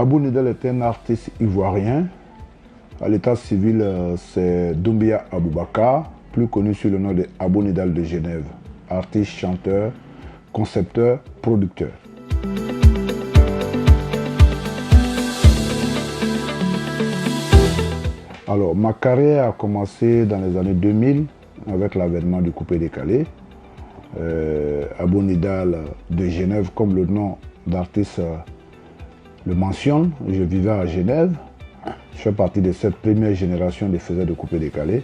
Abou Nidal est un artiste ivoirien. À l'état civil, c'est Doumbia Aboubakar, plus connu sous le nom de Abou Nidal de Genève. Artiste, chanteur, concepteur, producteur. Alors, ma carrière a commencé dans les années 2000 avec l'avènement du coupé-décalé. Abou Nidal de Genève, comme le nom d'artiste le mentionne. Je vivais à Genève. Je fais partie de cette première génération de faiseurs de coupé-décalé.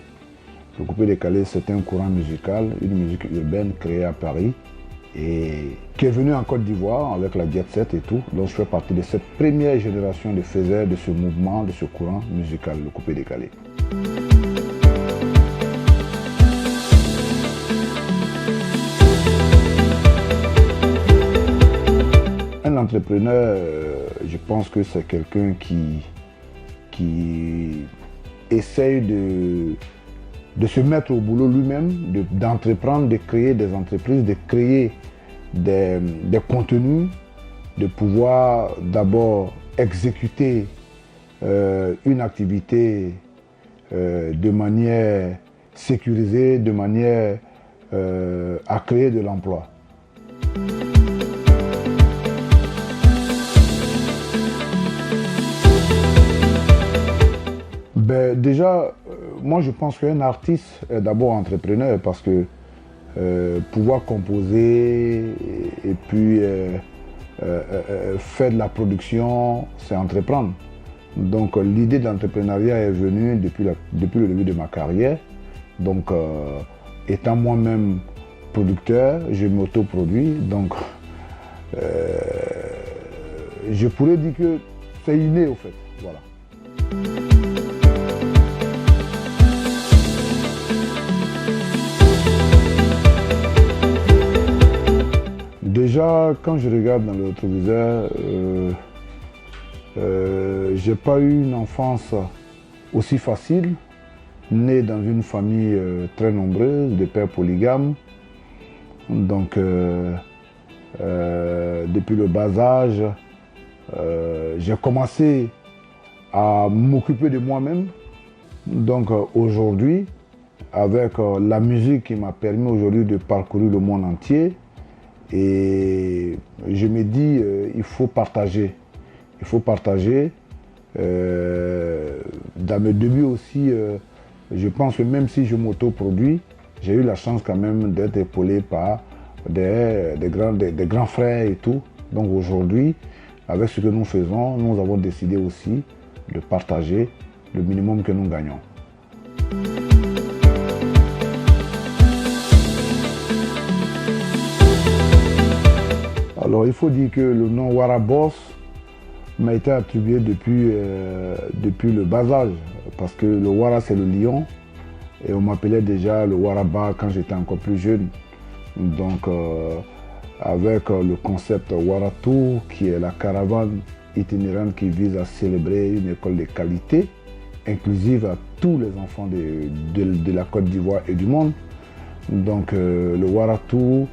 Le coupé-décalé, c'est un courant musical, une musique urbaine créée à Paris et qui est venue en Côte d'Ivoire avec la jet set et tout. Donc je fais partie de cette première génération de faiseurs de ce mouvement, de ce courant musical, le coupé-décalé. Un entrepreneur, je pense que c'est quelqu'un qui essaye de se mettre au boulot lui-même, d'entreprendre, de créer des entreprises, de créer des contenus, de pouvoir d'abord exécuter une activité de manière sécurisée, de manière à créer de l'emploi. Ben, déjà, moi je pense qu'un artiste est d'abord entrepreneur parce que pouvoir composer et puis faire de la production, c'est entreprendre. Donc l'idée de l'entrepreneuriat est venue depuis le début de ma carrière. Donc étant moi-même producteur, je m'autoproduis. Donc je pourrais dire que c'est inné au fait. Voilà. Déjà, quand je regarde dans le rétroviseur, j'ai pas eu une enfance aussi facile, né dans une famille très nombreuse, de pères polygames. Donc, depuis le bas âge, j'ai commencé à m'occuper de moi-même. Donc, aujourd'hui, avec la musique qui m'a permis aujourd'hui de parcourir le monde entier, et je me dis, il faut partager. Il faut partager. Dans mes débuts aussi, je pense que même si je m'autoproduis, j'ai eu la chance quand même d'être épaulé par des grands frères et tout. Donc aujourd'hui, avec ce que nous faisons, nous avons décidé aussi de partager le minimum que nous gagnons. Alors il faut dire que le nom Wara Boss m'a été attribué depuis le bas âge, parce que le Wara c'est le lion et on m'appelait déjà le Waraba quand j'étais encore plus jeune. Donc avec le concept Wara Tour qui est la caravane itinérante qui vise à célébrer une école de qualité inclusive à tous les enfants de la Côte d'Ivoire et du monde. Donc le Wara Tour,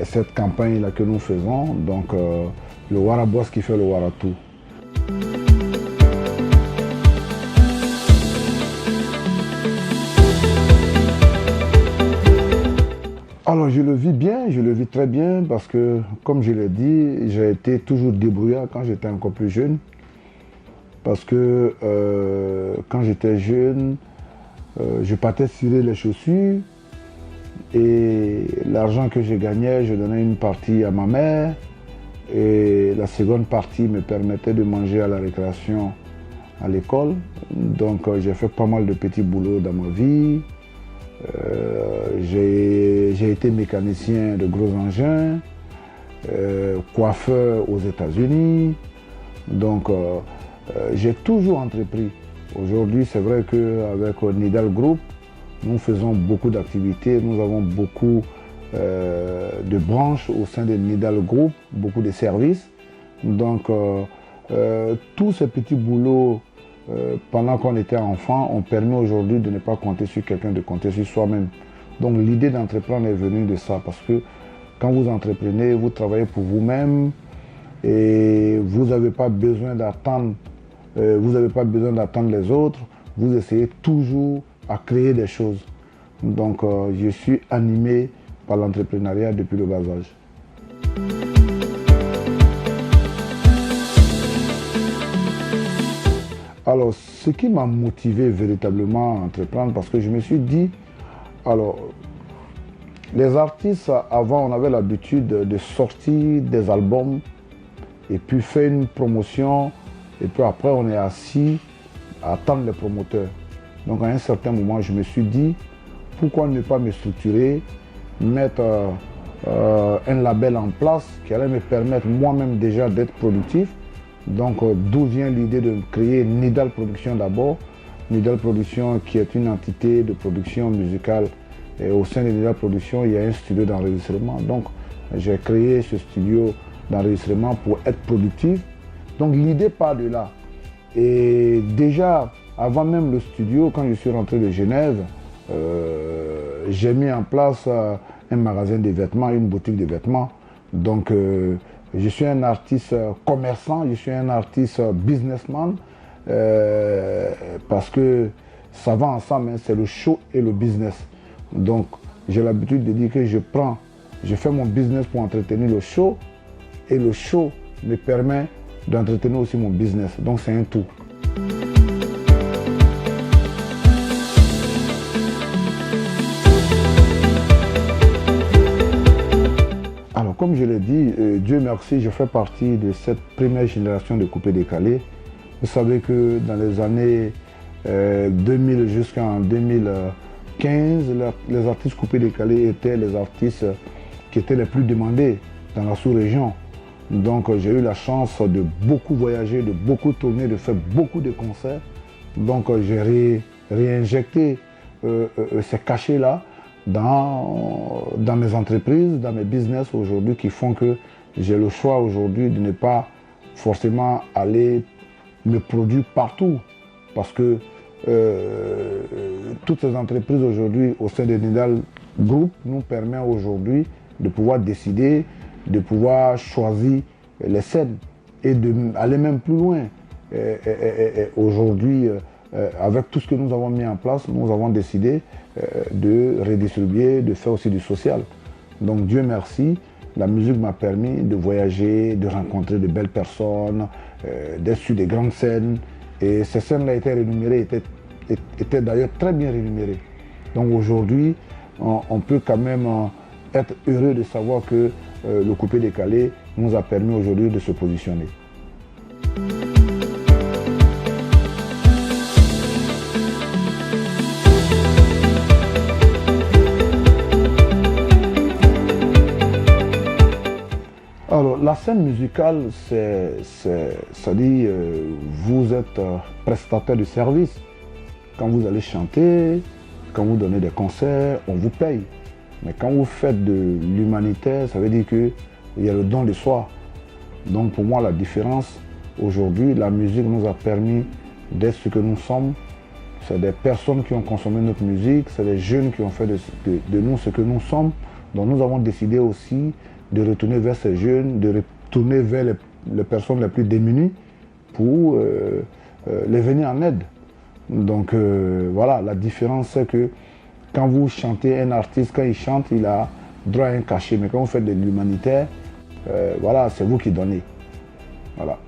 cette campagne-là que nous faisons, donc le Wara Boss qui fait le Wara Tour. Alors je le vis bien, je le vis très bien parce que, comme je l'ai dit, j'ai été toujours débrouillard quand j'étais encore plus jeune. Parce que quand j'étais jeune, je partais cirer les chaussures. Et l'argent que je gagnais, je donnais une partie à ma mère et la seconde partie me permettait de manger à la récréation à l'école. Donc j'ai fait pas mal de petits boulots dans ma vie. J'ai été mécanicien de gros engins, coiffeur aux États-Unis. Donc j'ai toujours entrepris. Aujourd'hui, c'est vrai qu'avec Nidal Group, nous faisons beaucoup d'activités, nous avons beaucoup de branches au sein de Nidal Group, beaucoup de services. Donc, tous ces petits boulots, pendant qu'on était enfant, ont permis aujourd'hui de ne pas compter sur quelqu'un, de compter sur soi-même. Donc, l'idée d'entreprendre est venue de ça, parce que quand vous entreprenez, vous travaillez pour vous-même, et vous n'avez pas besoin d'attendre, vous n'avez pas besoin d'attendre les autres, vous essayez toujours à créer des choses. Donc je suis animé par l'entrepreneuriat depuis le bas âge. Alors, ce qui m'a motivé véritablement à entreprendre, parce que je me suis dit, alors, les artistes, avant, on avait l'habitude de sortir des albums et puis faire une promotion, et puis après, on est assis à attendre les promoteurs. Donc, à un certain moment, je me suis dit, pourquoi ne pas me structurer, mettre un label en place qui allait me permettre moi-même déjà d'être productif. Donc, d'où vient l'idée de créer Nidal Production d'abord. Nidal Production qui est une entité de production musicale. Et au sein de Nidal Production, il y a un studio d'enregistrement. Donc, j'ai créé ce studio d'enregistrement pour être productif. Donc, l'idée part de là. Et déjà, avant même le studio, quand je suis rentré de Genève, j'ai mis en place un magasin de vêtements, une boutique de vêtements. Donc, je suis un artiste commerçant, je suis un artiste businessman, parce que ça va ensemble, hein, c'est le show et le business. Donc, j'ai l'habitude de dire que je fais mon business pour entretenir le show, et le show me permet d'entretenir aussi mon business. Donc, c'est un tout. Alors, comme je l'ai dit, Dieu merci, je fais partie de cette première génération de coupé-décalé. Vous savez que dans les années 2000 jusqu'en 2015, les artistes coupé-décalé étaient les artistes qui étaient les plus demandés dans la sous-région. Donc, j'ai eu la chance de beaucoup voyager, de beaucoup tourner, de faire beaucoup de concerts. Donc, j'ai réinjecté ces cachets-là dans mes entreprises, dans mes business aujourd'hui, qui font que j'ai le choix aujourd'hui de ne pas forcément aller me produire partout. Parce que toutes ces entreprises aujourd'hui au sein de Nidal Group nous permettent aujourd'hui de pouvoir décider, de pouvoir choisir les scènes et d'aller même plus loin. Aujourd'hui, avec tout ce que nous avons mis en place, nous avons décidé de redistribuer, de faire aussi du social. Donc Dieu merci, la musique m'a permis de voyager, de rencontrer de belles personnes, d'être sur des grandes scènes. Et ces scènes-là étaient rémunérées, étaient d'ailleurs très bien rémunérées. Donc aujourd'hui, on peut quand même être heureux de savoir que le coupé-décalé nous a permis aujourd'hui de se positionner. Alors, la scène musicale, ça dit, vous êtes prestataire de service. Quand vous allez chanter, quand vous donnez des concerts, on vous paye. Mais quand vous faites de l'humanitaire, ça veut dire qu'il y a le don de soi. Donc pour moi, la différence, aujourd'hui, la musique nous a permis d'être ce que nous sommes. C'est des personnes qui ont consommé notre musique, c'est des jeunes qui ont fait de nous ce que nous sommes. Donc nous avons décidé aussi de retourner vers ces jeunes, de retourner vers les personnes les plus démunies pour les venir en aide. Donc voilà, la différence c'est que quand vous chantez, un artiste, quand il chante, il a droit à un cachet. Mais quand vous faites de l'humanitaire, voilà, c'est vous qui donnez. Voilà.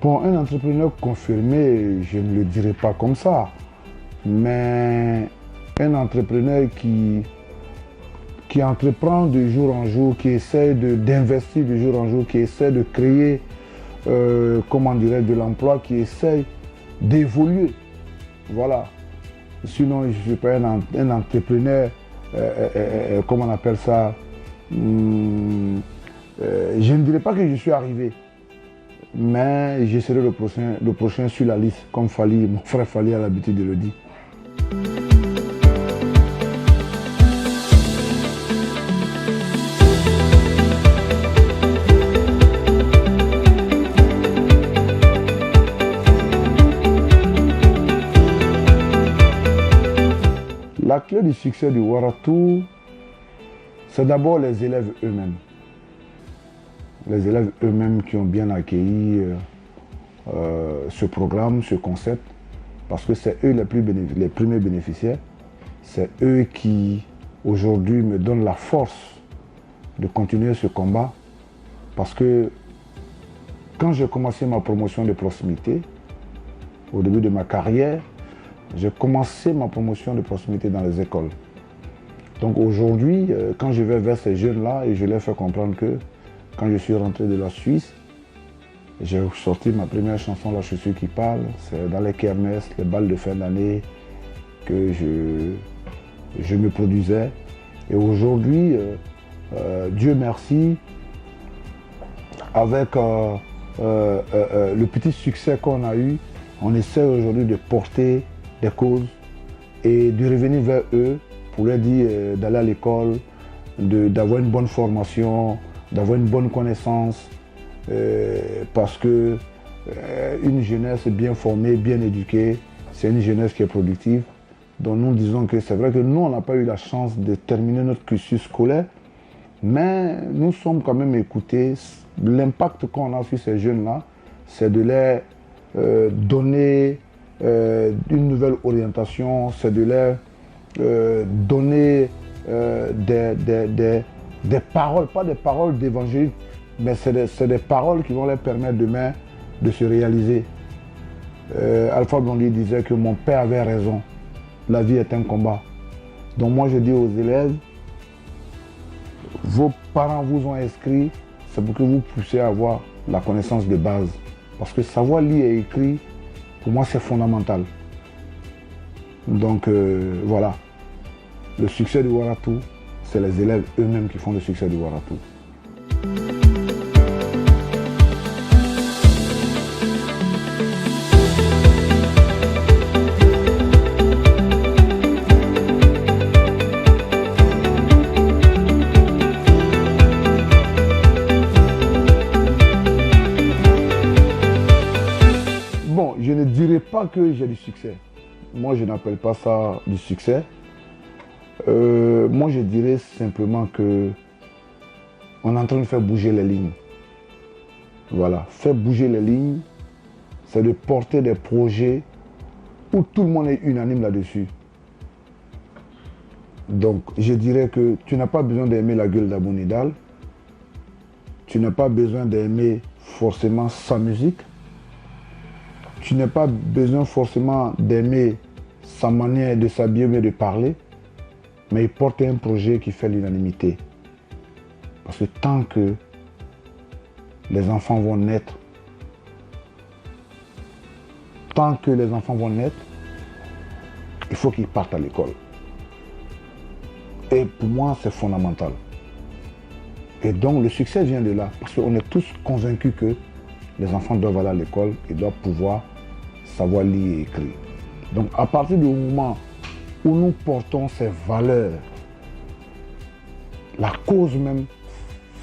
Pour un entrepreneur confirmé, je ne le dirais pas comme ça. Mais un entrepreneur qui entreprend de jour en jour, qui essaie d'investir de jour en jour, qui essaie de créer, comment dirais-je, de l'emploi, qui essaie d'évoluer. Voilà. Sinon, je ne suis pas un entrepreneur, comment on appelle ça, je ne dirais pas que je suis arrivé, mais je serai le prochain sur la liste, comme Fally, mon frère Fally a l'habitude de le dire. clé du succès du Waratou, c'est d'abord les élèves eux-mêmes. Les élèves eux-mêmes qui ont bien accueilli ce programme, ce concept, parce que c'est eux les premiers bénéficiaires. C'est eux qui, aujourd'hui, me donnent la force de continuer ce combat. Parce que quand j'ai commencé ma promotion de proximité, au début de ma carrière, j'ai commencé ma promotion de proximité dans les écoles. Donc aujourd'hui, quand je vais vers ces jeunes-là et je leur fais comprendre que quand je suis rentré de la Suisse, j'ai sorti ma première chanson, La chaussure qui parle. C'est dans les kermesses, les balles de fin d'année que je me produisais. Et aujourd'hui, Dieu merci, avec le petit succès qu'on a eu, on essaie aujourd'hui de porter des causes et de revenir vers eux pour leur dire d'aller à l'école, d'avoir une bonne formation, d'avoir une bonne connaissance, parce que une jeunesse bien formée, bien éduquée, c'est une jeunesse qui est productive. Donc nous disons que c'est vrai que nous, on n'a pas eu la chance de terminer notre cursus scolaire, mais nous sommes quand même écoutés. L'impact qu'on a sur ces jeunes-là, c'est de leur donner une nouvelle orientation, c'est de leur donner des paroles, pas des paroles d'évangile, mais c'est des paroles qui vont leur permettre demain de se réaliser. Alpha Blondy disait que mon père avait raison, la vie est un combat. Donc moi je dis aux élèves, vos parents vous ont inscrit, c'est pour que vous puissiez avoir la connaissance de base. Parce que savoir lire et écrire, pour moi c'est fondamental. Donc voilà, le succès du Waratou, c'est les élèves eux-mêmes qui font le succès du Waratou. Bon, je ne dirais pas que j'ai du succès. Moi, je n'appelle pas ça du succès. Moi, je dirais simplement que on est en train de faire bouger les lignes. Voilà, faire bouger les lignes, c'est de porter des projets où tout le monde est unanime là-dessus. Donc, je dirais que tu n'as pas besoin d'aimer la gueule d'Abou Nidal. Tu n'as pas besoin d'aimer forcément sa musique. Tu n'as pas besoin forcément d'aimer sa manière de s'habiller ou de parler, mais il porte un projet qui fait l'unanimité. Parce que tant que les enfants vont naître, il faut qu'ils partent à l'école. Et pour moi, c'est fondamental. Et donc, le succès vient de là, parce qu'on est tous convaincus que les enfants doivent aller à l'école et doivent pouvoir savoir lire et écrire. Donc, à partir du moment où nous portons ces valeurs, la cause même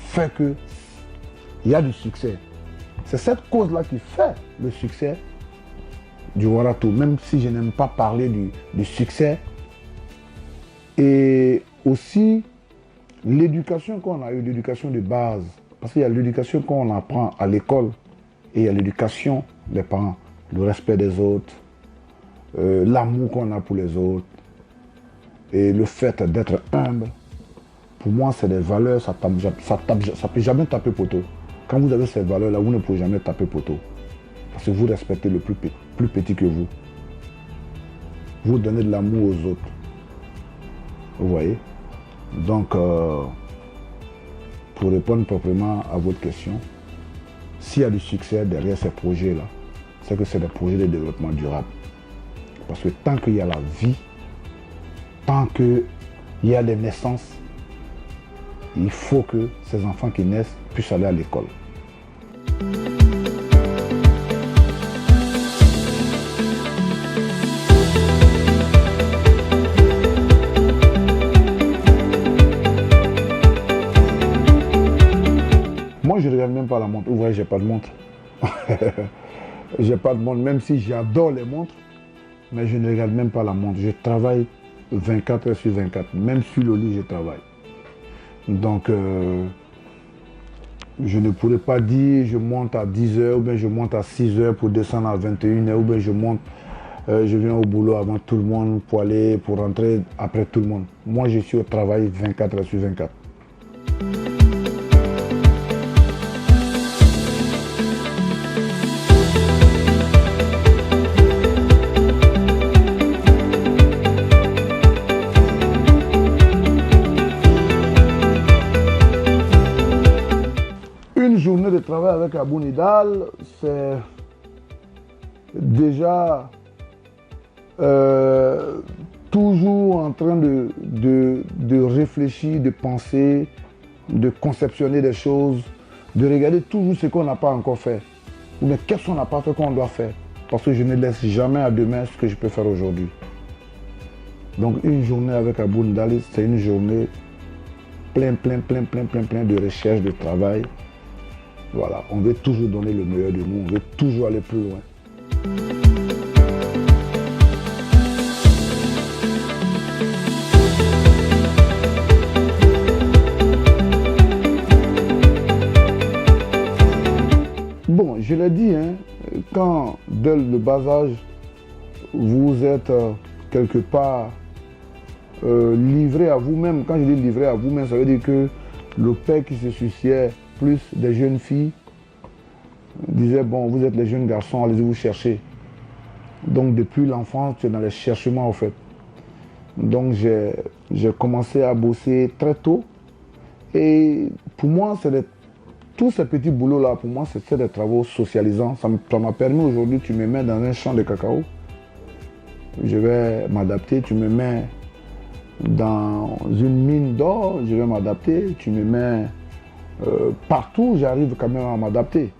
fait qu'il y a du succès. C'est cette cause-là qui fait le succès du Waratou, même si je n'aime pas parler du succès. Et aussi, l'éducation qu'on a eue, l'éducation de base. Parce qu'il y a l'éducation qu'on apprend à l'école et il y a l'éducation des parents. Le respect des autres, l'amour qu'on a pour les autres et le fait d'être humble. Pour moi, c'est des valeurs, ça ne peut jamais taper poteau. Quand vous avez ces valeurs-là, vous ne pouvez jamais taper poteau. Parce que vous respectez le plus petit que vous. Vous donnez de l'amour aux autres. Vous voyez? Donc, pour répondre proprement à votre question, s'il y a du succès derrière ces projets-là, c'est que c'est des projets de développement durable. Parce que tant qu'il y a la vie, tant qu'il y a des naissances, il faut que ces enfants qui naissent puissent aller à l'école. Moi, je ne regarde même pas la montre. Vous voyez, j'ai pas de montre. J'ai pas de montre, même si j'adore les montres, mais je ne regarde même pas la montre. Je travaille 24 heures sur 24. Même sur le lit, je travaille. Donc, je ne pourrais pas dire je monte à 10 heures ou bien je monte à 6 heures pour descendre à 21 heures ou bien je viens au boulot avant tout le monde pour rentrer après tout le monde. Moi, je suis au travail 24 heures sur 24. Une journée de travail avec Abou Nidal, c'est déjà toujours en train de réfléchir, de penser, de conceptionner des choses, de regarder toujours ce qu'on n'a pas encore fait. Ou bien qu'est-ce qu'on n'a pas fait qu'on doit faire. Parce que je ne laisse jamais à demain ce que je peux faire aujourd'hui. Donc une journée avec Abou Nidal, c'est une journée plein de recherche, de travail. Voilà, on veut toujours donner le meilleur de nous, on veut toujours aller plus loin. Bon, je l'ai dit, hein, quand dès le bas âge, vous êtes quelque part livré à vous-même. Quand je dis livré à vous-même, ça veut dire que le père qui se souciait plus des jeunes filles disait, bon, vous êtes les jeunes garçons, allez vous chercher. Donc depuis l'enfance, tu es dans les cherchements en fait. Donc j'ai commencé à bosser très tôt. Et pour moi, tous ces petits boulots-là, pour moi, c'est des travaux socialisants. Ça m'a permis aujourd'hui, tu me mets dans un champ de cacao, je vais m'adapter, tu me mets dans une mine d'or, je vais m'adapter, tu me mets partout, j'arrive quand même à m'adapter.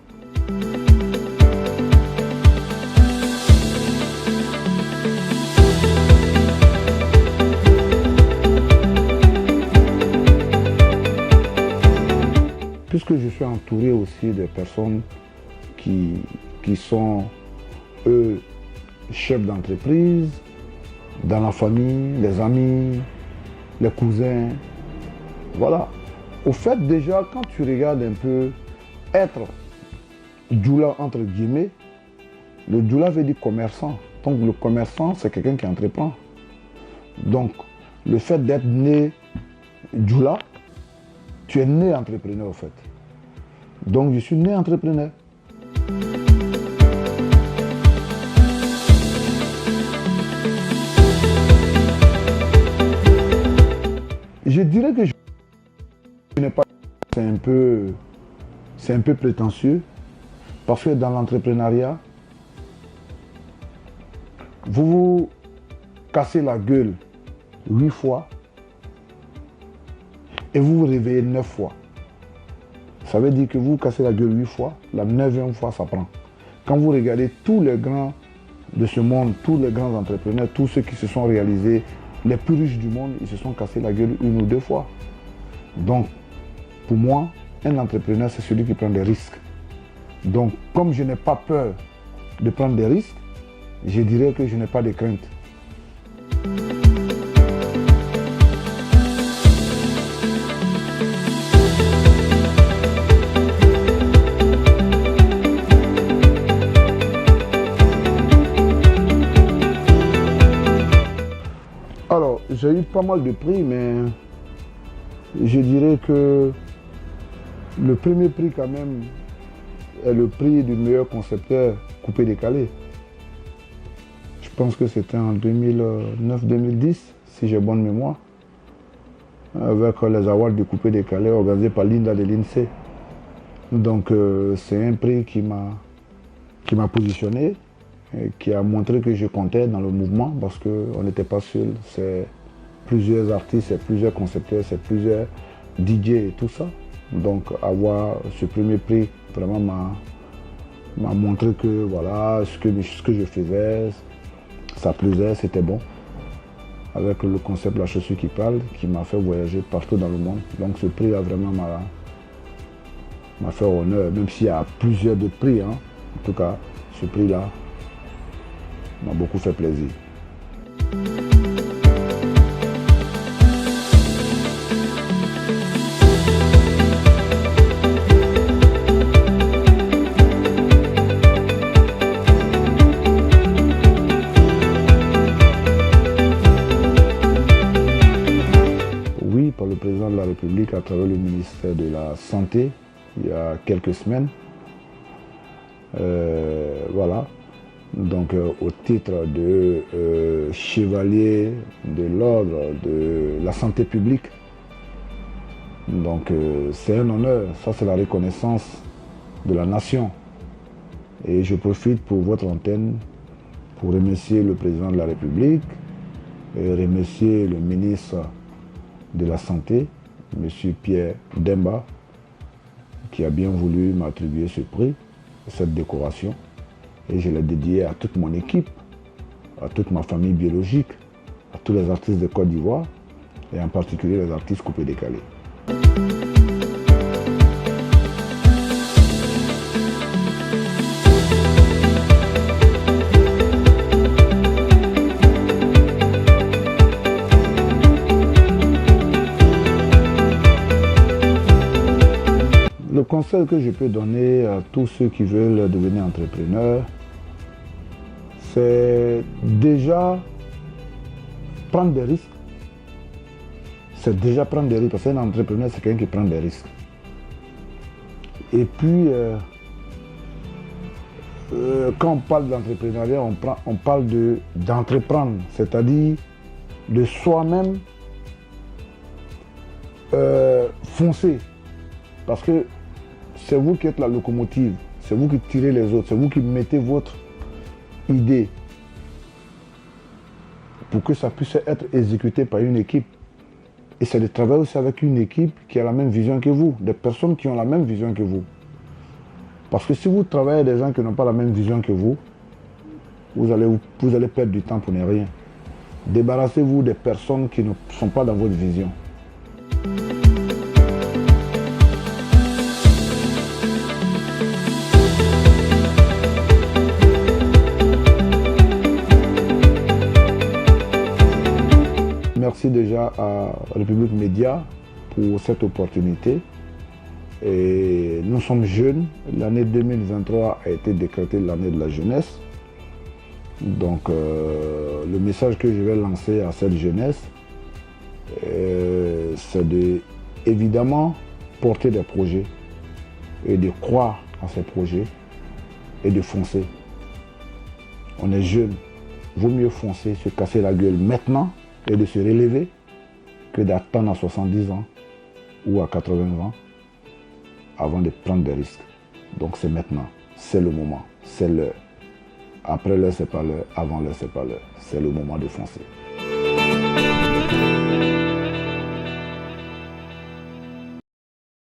Puisque je suis entouré aussi de personnes qui sont, eux, chefs d'entreprise, dans la famille, les amis, les cousins, voilà. Au fait, déjà, quand tu regardes un peu être djoula, entre guillemets, le djoula veut dire commerçant. Donc le commerçant, c'est quelqu'un qui entreprend. Donc, le fait d'être né djoula, tu es né entrepreneur, en fait. Donc, je suis né entrepreneur. Je dirais que je n'ai pas... C'est un peu prétentieux, parce que dans l'entrepreneuriat, vous vous cassez la gueule 8 fois et vous vous réveillez 9 fois. Ça veut dire que vous cassez la gueule 8 fois, la 9e fois ça prend. Quand vous regardez tous les grands de ce monde, tous les grands entrepreneurs, tous ceux qui se sont réalisés, les plus riches du monde, ils se sont cassés la gueule 1 ou 2 fois. Donc, pour moi, un entrepreneur, c'est celui qui prend des risques. Donc, comme je n'ai pas peur de prendre des risques, je dirais que je n'ai pas de crainte. Alors, j'ai eu pas mal de prix, mais je dirais que le premier prix quand même est le prix du meilleur concepteur coupé-décalé. Je pense que c'était en 2009-2010, si j'ai bonne mémoire, avec les awards du coupé-décalé organisés par Linda de l'INSEE. Donc c'est un prix qui m'a positionné, et qui a montré que je comptais dans le mouvement, parce qu'on n'était pas seul. C'est plusieurs artistes, c'est plusieurs concepteurs, c'est plusieurs DJ et tout ça. Donc avoir ce premier prix vraiment m'a montré que voilà, ce que je faisais, ça plaisait, c'était bon. Avec le concept La Chaussure qui parle, qui m'a fait voyager partout dans le monde. Donc ce prix là vraiment m'a fait honneur, même s'il y a plusieurs d'autres prix, hein. En tout cas, ce prix là m'a beaucoup fait plaisir. République à travers le ministère de la Santé il y a quelques semaines. Voilà. Donc au titre de chevalier de l'ordre de la santé publique. Donc c'est un honneur, ça c'est la reconnaissance de la nation. Et je profite pour votre antenne pour remercier le président de la République et remercier le ministre de la Santé, M. Pierre Demba, qui a bien voulu m'attribuer ce prix, cette décoration. Et je l'ai dédié à toute mon équipe, à toute ma famille biologique, à tous les artistes de Côte d'Ivoire et en particulier les artistes coupés-décalés. Le conseil que je peux donner à tous ceux qui veulent devenir entrepreneurs, c'est déjà prendre des risques. C'est déjà prendre des risques, parce qu'un entrepreneur, c'est quelqu'un qui prend des risques. Et puis, quand on parle d'entrepreneuriat, on parle d'entreprendre, c'est-à-dire de soi-même foncer. Parce que c'est vous qui êtes la locomotive, c'est vous qui tirez les autres, c'est vous qui mettez votre idée pour que ça puisse être exécuté par une équipe. Et c'est de travailler aussi avec une équipe qui a la même vision que vous, des personnes qui ont la même vision que vous. Parce que si vous travaillez avec des gens qui n'ont pas la même vision que vous, vous allez perdre du temps pour ne rien. Débarrassez-vous des personnes qui ne sont pas dans votre vision. Merci déjà à République Média pour cette opportunité. Et nous sommes jeunes. L'année 2023 a été décrétée l'année de la jeunesse. Donc le message que je vais lancer à cette jeunesse, c'est de évidemment porter des projets et de croire à ces projets et de foncer. On est jeunes. Vaut mieux foncer, se casser la gueule maintenant et de se relever que d'attendre à 70 ans ou à 80 ans avant de prendre des risques. Donc c'est maintenant, c'est le moment, c'est l'heure. Après l'heure, c'est pas l'heure, avant l'heure, c'est pas l'heure. C'est le moment de foncer.